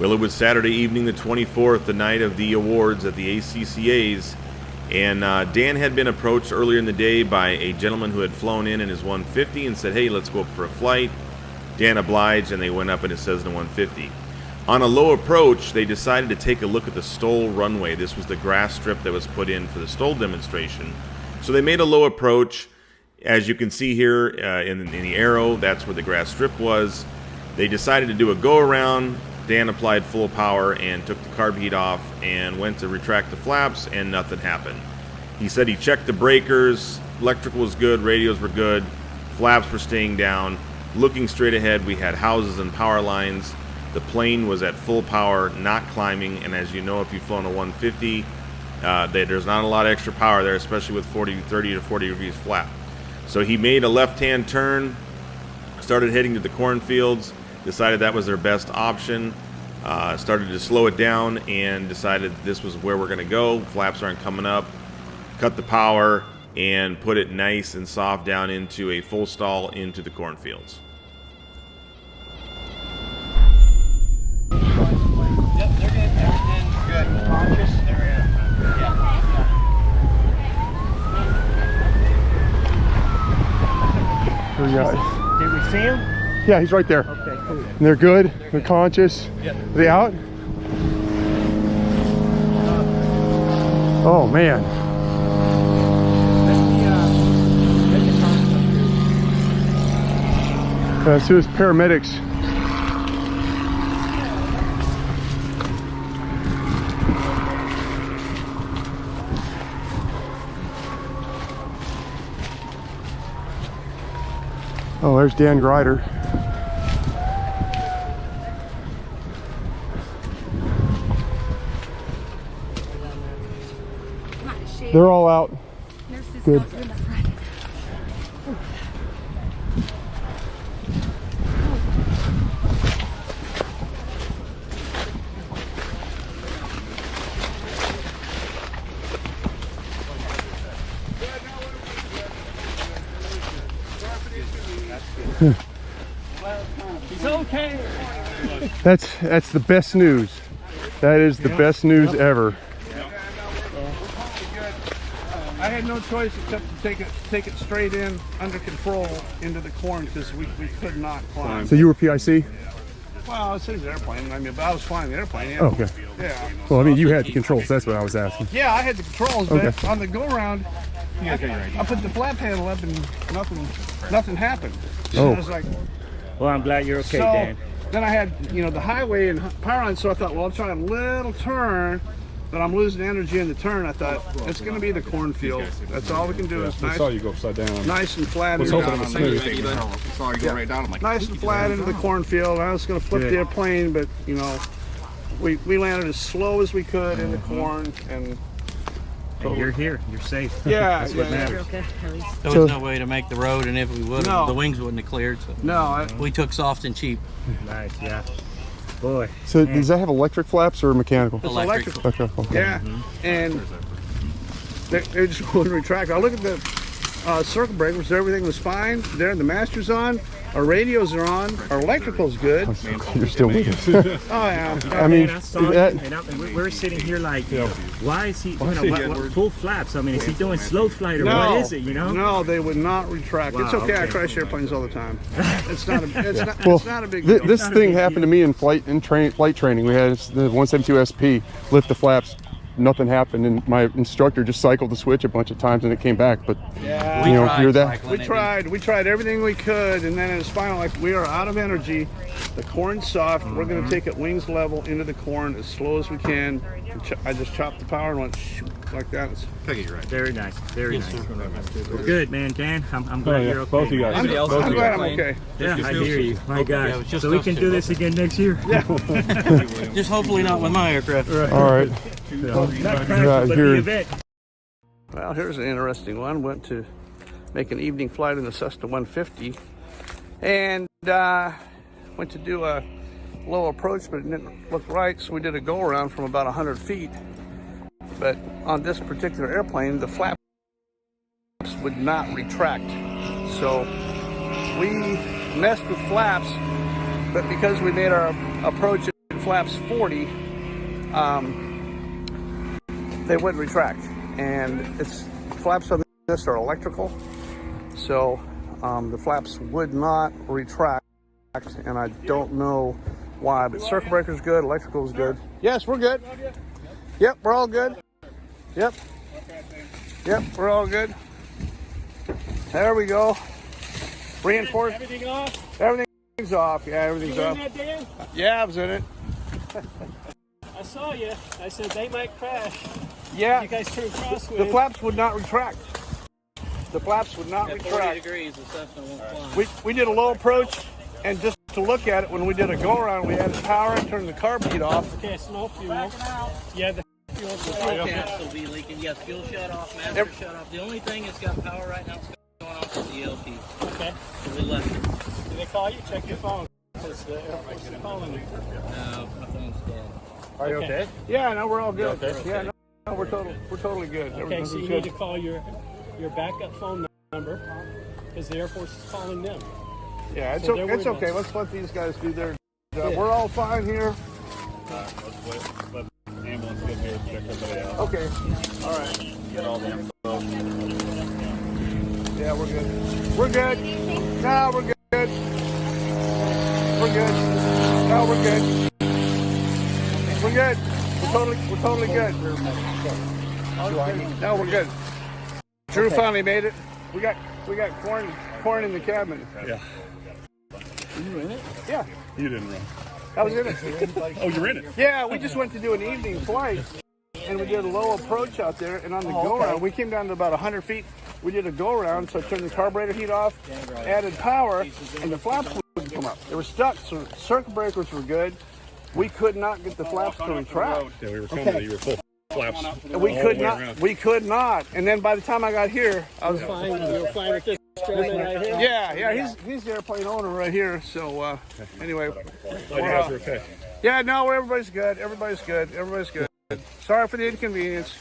Well, it was Saturday evening, the 24th, the night of the awards at the ACCAs, and Dan had been approached earlier in the day by a gentleman who had flown in his 150 and said, hey, let's go up for a flight. Dan obliged, and they went up in his Cessna 150. On a low approach, they decided to take a look at the STOL runway. This was the grass strip that was put in for the STOL demonstration. So they made a low approach. As you can see here in the arrow, that's where the grass strip was. They decided to do a go-around. Dan applied full power and took the carb heat off and went to retract the flaps, and nothing happened. He said he checked the breakers, electrical was good, radios were good, flaps were staying down. Looking straight ahead, we had houses and power lines. The plane was at full power, not climbing, and as you know, if you've flown a 150, there's not a lot of extra power there, especially with 30 to 40 degrees flap. So he made a left-hand turn, started heading to the cornfields, decided that was their best option, started to slow it down and decided this was where we're going to go. Flaps aren't coming up, cut the power, and put it nice and soft down into a full stall into the cornfields. Yep, they're good. Everything's good. Conscious. Here, guys. Did we see him? Yeah, he's right there. Okay, cool. And they're good. They're conscious. Yep. Are they out? Oh man. So it's paramedics. Oh, there's Dan Gryder. They're all out. Good. He's okay. That's the best news. That is the best news ever. I had no choice except to take it straight in under control into the corn because we could not climb. So you were PIC? Well, I was sitting in the airplane. I mean, but I was flying the airplane. Yeah. Oh, okay. Yeah. Well, I mean, you had the controls. That's what I was asking. Yeah, I had the controls, but Okay. on the go around, I put the flap handle up and nothing happened. So Oh. I was like, Well, I'm glad you're okay, so Dan. then I had the highway and power on, so I thought, well, I'll try a little turn. But I'm losing energy in the turn. I thought it's going to be the cornfield. That's all we can do is nice. I saw you go upside down. Nice and flat. Was hoping it was smooth. Sorry, you go right down. I'm like, Nice and flat into the cornfield. I was going to flip the airplane, but we landed as slow as we could in the corn, and You're here. You're safe. yeah, That's what matters. Okay, at least. There was no way to make the road, and if we would, No. the wings wouldn't have cleared. So no, we took soft and cheap. Nice, yeah. Boy. So does that have electric flaps or mechanical? it's electrical. Okay. Yeah, and they just wouldn't retract. I look at the circle breakers. Everything was fine. There, the master's on. Our radios are on. Our electrical's good. You're still with us. Oh yeah. I mean, Man, I saw that- it, and we're sitting here like, why is he, what full flaps? I mean, is he doing slow flight or what is it, No, they would not retract. It's Wow, okay. I okay. crash airplanes all the time. It's not a, well, it's not a big deal. this Not a thing big happened deal. to me in flight training. We had the 172 SP lift the flaps. Nothing happened, and my instructor just cycled the switch a bunch of times, and it came back. But Yeah. you know, tried you're that. cycling. We tried everything we could, and then it's finally like we are out of energy. The corn's soft. We're going to take it wings level into the corn as slow as we can. I just chopped the power and went shoot, like that. Very nice, very nice. Well, good, man, Dan. I'm glad you're okay. Both of you guys. I'm Both of you glad guys. I'm okay. Yeah, I hear you. My Yeah, God. it was just So we us can two. do this again next year. Just hopefully not with my aircraft. All right. Not crash, Yeah, but here- the event. Well, here's an interesting one. Went to make an evening flight in the Cessna 150, and went to do a low approach, but it didn't look right, so we did a go around from about 100 feet. But on this particular airplane, the flaps would not retract, so we messed with flaps. But because we made our approach at flaps 40, they wouldn't retract. And flaps on this are electrical, so the flaps would not retract, and I don't know why, but circuit breaker's good, electrical is good. Yes, we're good. Yep, we're all good. Yep. Yep, we're all good. There we go. Reinforced. Everything off? Everything's off. Yeah, everything's You in off. that, Dan? Yeah, I was in it. I saw you. I said they might crash. Yeah. You guys turn crosswind. The flaps would not retract. The flaps would not At 40 retract. degrees, the Cessna won't fly. We did a low approach, and just to look at it, when we did a go around, we added power and turned the carb heat off. Okay, no fuel. Yeah, the fuel. The fuel can't still be leaking. Yes, fuel shut off, master shut off. The only thing that's got power right now that's going off is the LP. Okay. So we left it. Did they call you? Check your phone. Because the Air Force is calling you. No, my phone's dead. Are you okay? Yeah, no, we're all good. Okay. Yeah, no, we're totally good. Okay, so you need to call your backup phone number because the Air Force is calling them. Yeah, it's, So they're it's worried okay. about- Let's let these guys do their job. We're all fine here. Let ambulance get here, check everybody out. Okay. All right. Get all the info. Yeah, we're good. We're good. No, we're good. We're good. No, we're good. We're good. We're totally good. No, we're good. Drew finally made it. We got corn in the cabin. Yeah. You in it? Yeah, You didn't run. I was in it. Oh, you're in it? Yeah, we just went to do an evening flight, and we did a low approach out there, and on the go-around, we came down to about 100 feet. We did a go-around, so I turned the carburetor heat off, added power, and the flaps wouldn't come up. They were stuck, so circuit breakers were good. We could not get the flaps to retract. Yeah, we were coming. You were full flaps. And we all could the way not. around. We could not. And then by the time I got here, I was Fine, you're fine with this gentleman right here? Yeah, he's the airplane owner right here. So anyway, Glad you guys are okay. yeah, no, everybody's good. Everybody's good. Sorry for the inconvenience.